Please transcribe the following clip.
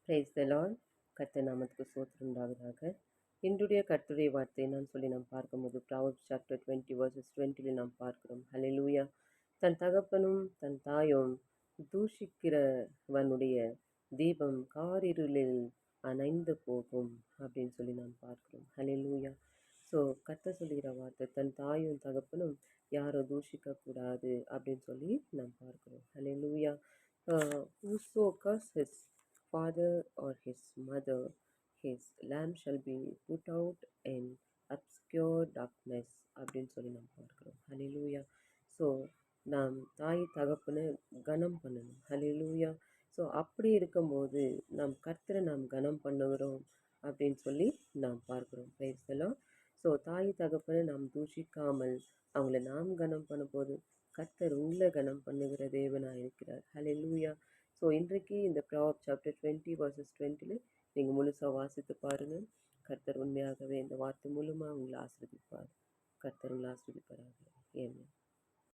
Praise the Lord. கர்த்தர் நாமத்துக்கு ஸ்தோத்திரம் உண்டாவதாக. இன்றைய கர்த்தருடைய வார்த்தை நான் சொல்லி நாம் பார்க்கும்போது Proverbs chapter 20 verses 20 நாம் பார்க்கிறோம். ஹalleluya. தன் தகப்பனும் தன் தாயும் தூஷிக்கிறவனுடைய தீபம் காரிருளில் அணைந்து போகும் அப்படின்னு சொல்லி நாம் பார்க்கிறோம். ஹalleluya. ஸோ கர்த்தர் சொல்லுகிற வார்த்தை, தன் தாயும் தகப்பனும் யாரும் தூஷிக்க கூடாது அப்படின்னு சொல்லி நாம் பார்க்கிறோம். ஹalleluya. Whoso curses father or his mother, his lamp shall be put out in obscure darkness அப்படின்னு சொல்லி நாம் பார்க்கிறோம். ஹalleluya. ஸோ நாம் தாய் தகப்பனை கனம் பண்ணணும். ஹalleluya. ஸோ அப்படி இருக்கும்போது நாம் கர்த்தரை நாம் கனம் பண்ணுகிறோம் அப்படின்னு சொல்லி நாம் பார்க்கிறோம். Praise the Lord. ஸோ தாய் தகப்பனை நாம் தூஷிக்காமல் அவங்கள நாம் கனம் பண்ணும்போது கர்த்தர் உங்களை கனம் பண்ணுகிற தேவனாக இருக்கிறார். ஹalleluya. ஸோ இன்றைக்கு இந்த Proverbs chapter 20 verses 20 நீங்கள் முழுசாக வாசித்து பாருங்கள். கர்த்தர் உண்மையாகவே இந்த வார்த்தை மூலமாக உங்களை ஆசிர்வதிப்பார். கர்த்தர் உங்களை ஆசிர்வதிப்பாராக. ஏன்